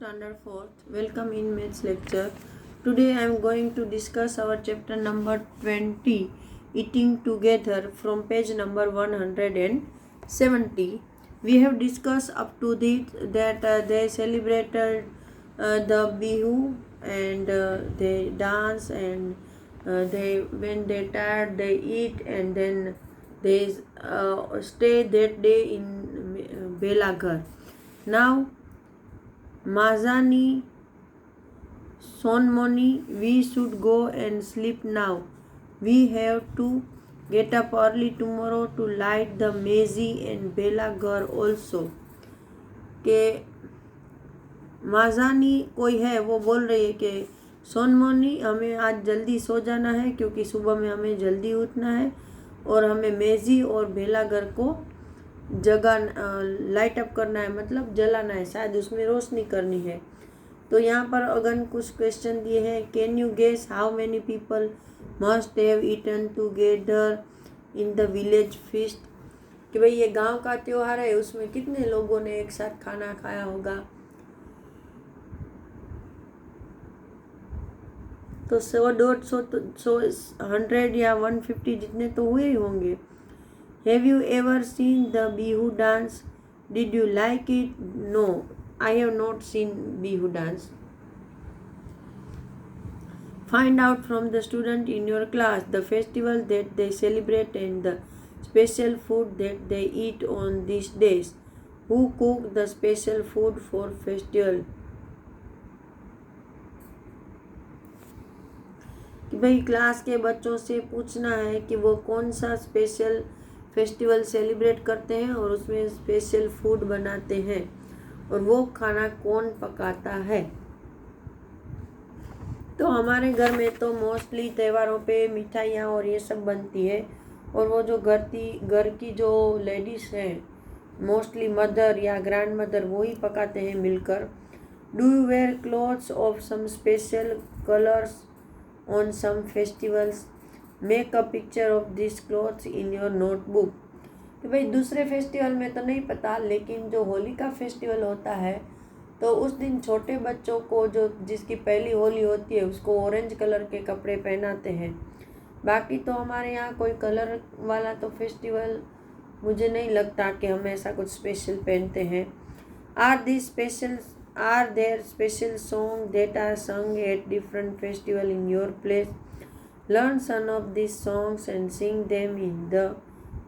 Standard 4th. Welcome in maths lecture. Today I am going to discuss our chapter number 20, Eating Together, from page number 170. We have discussed up to that they celebrated the Bihu and they dance and when they tired they eat and then they stay that day in Belaghar. Now Mazani, Sonmoni, we should go and sleep now. We have to get up early tomorrow to light the Maisie and Belaghar also. के माजानी कोई है वो बोल रही है कि सोनमोनी हमें आज जल्दी सो जाना है क्योंकि सुबह में हमें जल्दी उठना है और हमें मेजी और बेलाघर को जगा लाइट अप करना है, मतलब जलाना है, शायद उसमें रोशनी करनी है। तो यहाँ पर अगन कुछ क्वेश्चन दिए हैं। Can you guess how many people must have eaten together in the village feast, कि भाई ये गांव का त्योहार है, उसमें कितने लोगों ने एक साथ खाना खाया होगा। तो 100, 100 या 150 जितने तो हुए ही होंगे। Have you ever seen the Bihu dance? Did you like it? No, I have not seen Bihu dance. Find out from the student in your class the festival that they celebrate and the special food that they eat on these days. Who cook the special food for festival? कि भाई class के बच्चों से पूछना है कि वो कौन सा स्पेशल फेस्टिवल सेलिब्रेट करते हैं और उसमें स्पेशल फूड बनाते हैं और वो खाना कौन पकाता है। तो हमारे घर में तो मोस्टली त्योहारों पे मिठाइयाँ और ये सब बनती है और वो जो घर की जो लेडीज़ हैं, मोस्टली मदर या ग्रैंड मदर, वो ही पकाते हैं मिलकर। Do you wear clothes of some special colours on some festivals? Make a picture of this clothes in your notebook. तो भाई दूसरे फेस्टिवल में तो नहीं पता, लेकिन जो होली का फेस्टिवल होता है तो उस दिन छोटे बच्चों को जो जिसकी पहली होली होती है उसको ऑरेंज कलर के कपड़े पहनाते हैं। बाकी तो हमारे यहाँ कोई कलर वाला तो फेस्टिवल मुझे नहीं लगता कि हम ऐसा कुछ स्पेशल पहनते हैं। Are there special song that are सung at different festival in your place? Learn some of this songs and sing them in the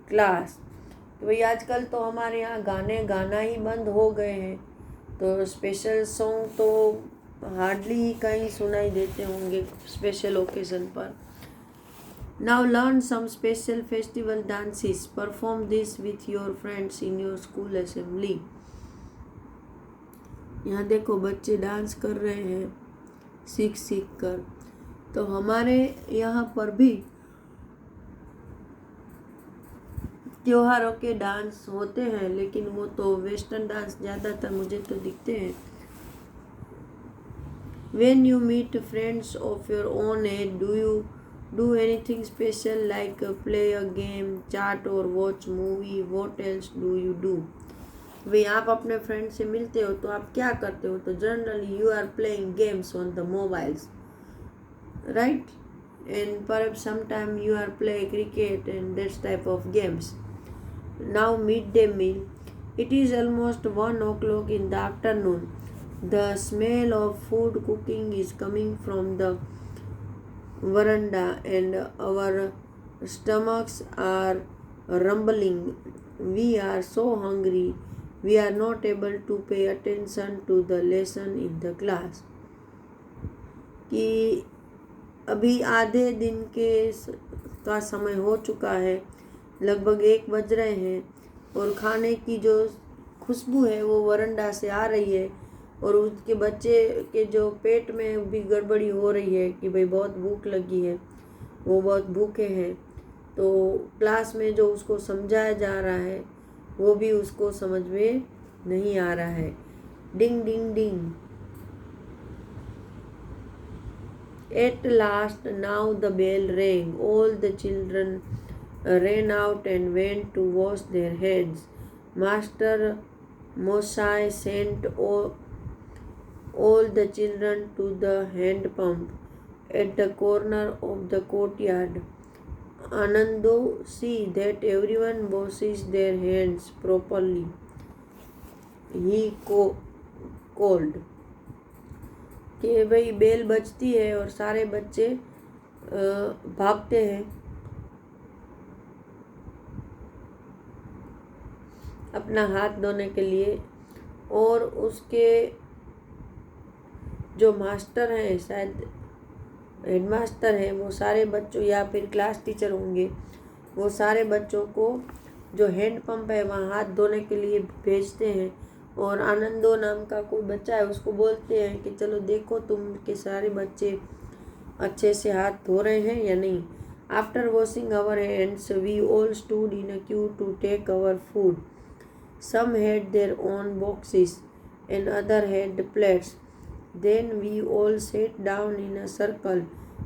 class. तो भाई आजकल तो हमारे यहाँ गाने गाना ही बंद हो गए हैं, तो स्पेशल सॉन्ग तो हार्डली ही कहीं सुनाई देते होंगे स्पेशल ओकेजन पर। Now learn some special festival dances, perform this with your friends in your school assembly. यहाँ देखो बच्चे डांस कर रहे हैं सीख कर। तो हमारे यहाँ पर भी त्योहारों के डांस होते हैं, लेकिन वो तो वेस्टर्न डांस ज़्यादातर मुझे तो दिखते हैं। When you meet friends of your own age, do you do anything special like play a game, chat or watch movie? What else do you do? भाई आप अपने फ्रेंड से मिलते हो तो आप क्या करते हो? तो generally you are playing games on the mobiles, right? And perhaps sometime you are play cricket and that type of games. Now midday meal. It is almost 1 o'clock in the afternoon. The smell of food cooking is coming from the veranda and our stomachs are rumbling. We are so hungry. We are not able to pay attention to the lesson in the class. कि अभी आधे दिन का समय हो चुका है, लगभग 1 बज रहे हैं और खाने की जो खुशबू है वो वरंडा से आ रही है और उसके बच्चे के जो पेट में भी गड़बड़ी हो रही है कि भाई बहुत भूख लगी है, वो बहुत भूखे हैं। तो क्लास में जो उसको समझाया जा रहा है वो भी उसको समझ में नहीं आ रहा है। डिंग डिंग डिंग। At last, now the bell rang. All the children ran out and went to wash their hands. Master Mosai sent all the children to the hand pump at the corner of the courtyard. Anando, see that everyone washes their hands properly, he called. कि भाई bell बजती है और सारे बच्चे भागते हैं अपना हाथ धोने के लिए, और उसके जो मास्टर हैं, शायद हेडमास्टर हैं, वो सारे बच्चों या फिर क्लास टीचर होंगे, वो सारे बच्चों को जो हैंड पंप है वहाँ हाथ धोने के लिए भेजते हैं। और आनंदो नाम का कोई बच्चा है, उसको बोलते हैं कि चलो देखो तुम के सारे बच्चे अच्छे से हाथ धो रहे हैं या नहीं। After washing our hands we all stood in a queue to take our food. Some had their own boxes and other had plates. Then we all sat down in a circle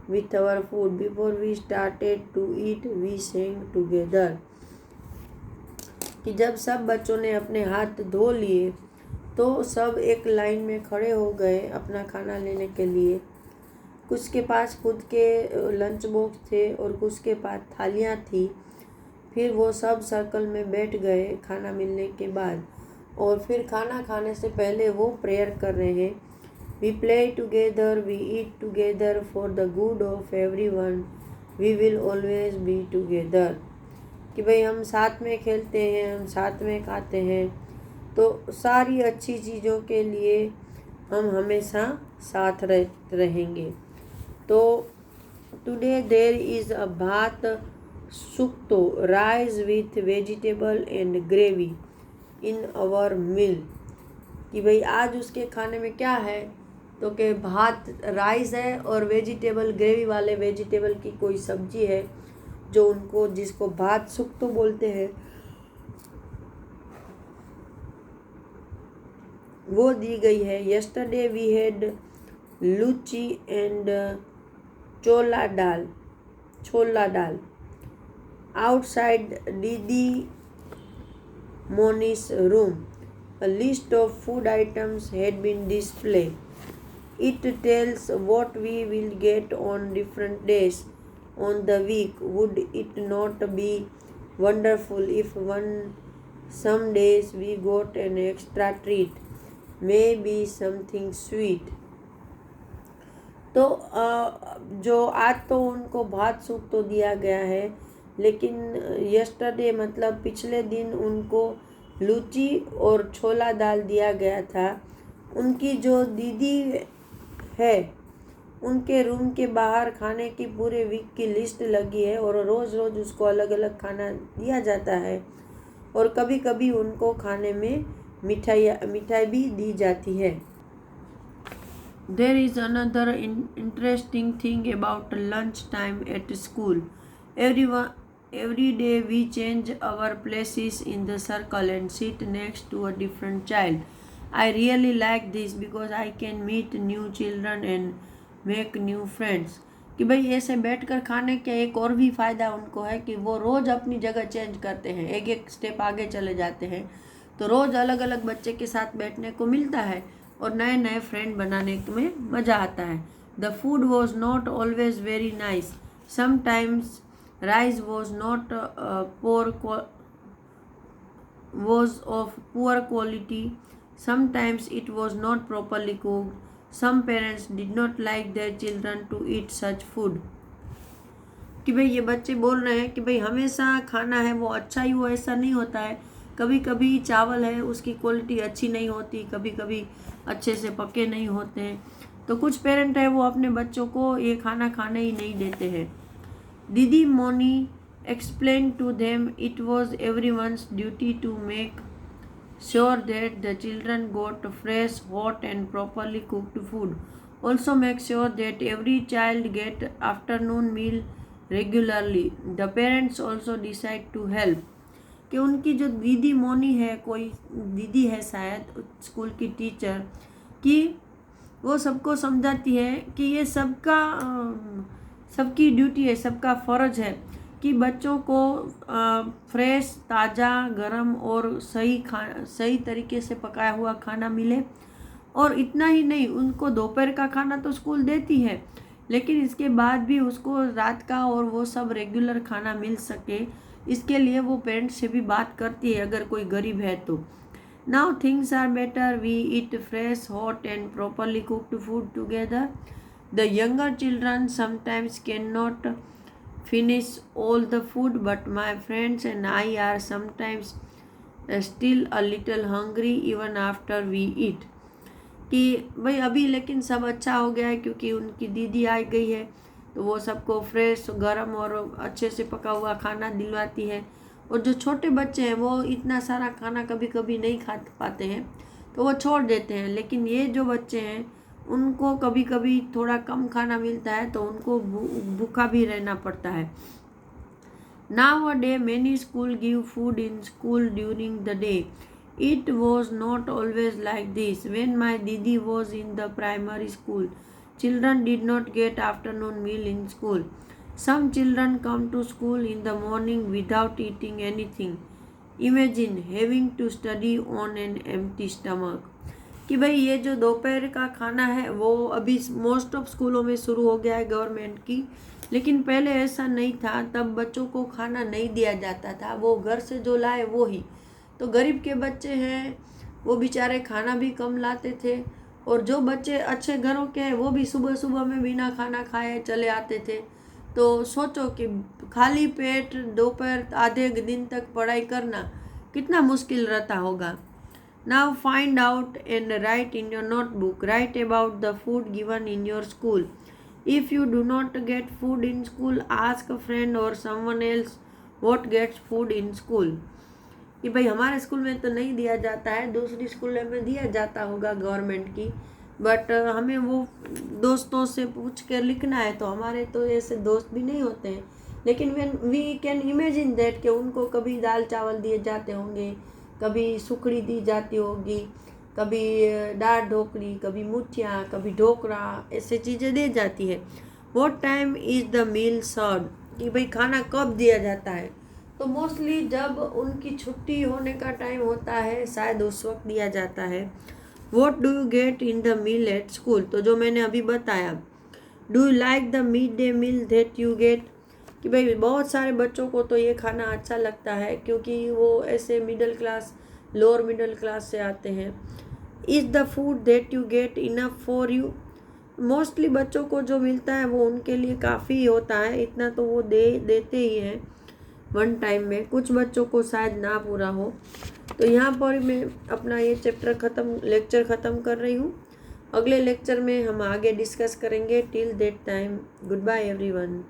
with our food. Before we started to eat, we sang together. कि जब सब बच्चों ने अपने हाथ धो लिए तो सब एक लाइन में खड़े हो गए अपना खाना लेने के लिए। कुछ के पास खुद के लंच बॉक्स थे और कुछ के पास थालियाँ थी। फिर वो सब सर्कल में बैठ गए खाना मिलने के बाद, और फिर खाना खाने से पहले वो प्रेयर कर रहे हैं। We play together, we eat together for the good of everyone, we will always be together. कि भाई हम साथ में खेलते हैं, हम साथ में खाते हैं, तो सारी अच्छी चीज़ों के लिए हम हमेशा साथ रहेंगे। तो today there is a bhat shukto, rice with vegetable and gravy in our meal. कि भाई आज उसके खाने में क्या है, तो कि भात राइस है और वेजिटेबल ग्रेवी वाले वेजिटेबल की कोई सब्जी है जो उनको जिसको भात सुक्तो बोलते हैं, वो दी गई है। Yesterday we had luchi and chola dal outside Didi Moni's room. A list of food items had been displayed. It tells what we will get on different days on the week. Would it not be wonderful if some days we got an extra treat, maybe something sweet? तो जो आज तो उनको भात soup तो दिया गया है, लेकिन यस्टरडे मतलब पिछले दिन उनको लूची और छोला दाल दिया गया था। उनकी जो दीदी है उनके रूम के बाहर खाने की पूरे वीक की लिस्ट लगी है और रोज़ रोज़ उसको अलग अलग खाना दिया जाता है, और कभी कभी उनको खाने में मिठाई भी दी जाती है। There is another interesting thing about lunch time at school. Every day we change our places in the circle and sit next to a different child. I really like this because I can meet new children and make new friends. कि भाई ऐसे बैठकर खाने का एक और भी फ़ायदा उनको है कि वो रोज़ अपनी जगह चेंज करते हैं, एक एक स्टेप आगे चले जाते हैं, तो रोज़ अलग अलग बच्चे के साथ बैठने को मिलता है और नए नए फ्रेंड बनाने में मज़ा आता है। The food was not always very nice. Sometimes rice was of poor quality. Sometimes it was not properly cooked. Some parents did not like their children to eat such food. कि भाई ये बच्चे बोल रहे हैं कि भाई हमेशा खाना है वो अच्छा ही हो, ऐसा नहीं होता है। कभी कभी चावल है उसकी क्वालिटी अच्छी नहीं होती, कभी कभी अच्छे से पके नहीं होते, तो कुछ पेरेंट है वो अपने बच्चों को ये खाना खाने ही नहीं देते हैं। Didi Moni explained to them it was everyone's duty to make sure that the children got fresh, hot and properly cooked food. Also make sure that every child get afternoon meal regularly. The parents also decide to help. कि उनकी जो दीदी मोनी है, कोई दीदी है शायद school की टीचर, कि वो सबको समझाती है कि ये सबकी ड्यूटी है, सबका फ़र्ज है कि बच्चों को फ्रेश, ताज़ा, गरम और सही तरीके से पकाया हुआ खाना मिले, और इतना ही नहीं, उनको दोपहर का खाना तो स्कूल देती है, लेकिन इसके बाद भी उसको रात का और वो सब रेगुलर खाना मिल सके, इसके लिए वो पेरेंट्स से भी बात करती है अगर कोई गरीब है तो। Now things are better, we eat fresh hot and properly cooked food together. The younger children sometimes can not finish all the food, but my friends and I are sometimes still a little hungry even after we eat। कि भाई अभी लेकिन सब अच्छा हो गया है क्योंकि उनकी दीदी आ गई है, तो वो सबको फ्रेश गर्म और अच्छे से पका हुआ खाना दिलवाती है। और जो छोटे बच्चे हैं वो इतना सारा खाना कभी कभी नहीं खा पाते हैं, तो वो छोड़ देते हैं, लेकिन ये जो बच्चे हैं उनको कभी कभी थोड़ा कम खाना मिलता है तो उनको भूखा भी रहना पड़ता है। Nowadays many schools give food in school during the day. It was not always like this. When my didi was in the primary school, children did not get afternoon meal in school. Some children come to school in the morning without eating anything. Imagine having to study on an empty stomach। कि भाई ये जो दोपहर का खाना है वो अभी मोस्ट ऑफ स्कूलों में शुरू हो गया है गवर्नमेंट की, लेकिन पहले ऐसा नहीं था। तब बच्चों को खाना नहीं दिया जाता था, वो घर से जो लाए वो ही। तो गरीब के बच्चे हैं वो बेचारे खाना भी कम लाते थे, और जो बच्चे अच्छे घरों के हैं वो भी सुबह सुबह में बिना खाना खाए चले आते थे। तो सोचो कि खाली पेट दोपहर आधे दिन तक पढ़ाई करना कितना मुश्किल रहता होगा। Now find out and write in your notebook. Write about the food given in your school. If you do not get food in school, ask a friend or someone else what gets food in school। कि भाई हमारे school में तो नहीं दिया जाता है, दूसरी स्कूल में दिया जाता होगा गवर्नमेंट की, बट हमें वो दोस्तों से पूछ कर लिखना है। तो हमारे तो ऐसे दोस्त भी नहीं होते हैं, लेकिन वी कैन इमेजिन दैट कि उनको कभी दाल चावल दिए जाते होंगे, कभी सुखड़ी दी जाती होगी, कभी दाल ढोकली, कभी मुठिया, कभी ढोकरा, ऐसे चीज़ें दी जाती है। What time is the meal serve, कि भाई खाना कब दिया जाता है। तो मोस्टली जब उनकी छुट्टी होने का टाइम होता है शायद उस वक्त दिया जाता है। What do you get in the meal at school, तो जो मैंने अभी बताया। Do you like the mid day meal that you get, कि भाई बहुत सारे बच्चों को तो ये खाना अच्छा लगता है क्योंकि वो ऐसे middle class lower middle class से आते हैं। Is the food that you get enough for you, mostly बच्चों को जो मिलता है वो उनके लिए काफ़ी होता है, इतना तो वो देते ही हैं वन टाइम में। कुछ बच्चों को शायद ना पूरा हो। तो यहाँ पर मैं अपना ये लेक्चर ख़त्म कर रही हूँ। अगले लेक्चर में हम आगे डिस्कस करेंगे। Till that time goodbye everyone.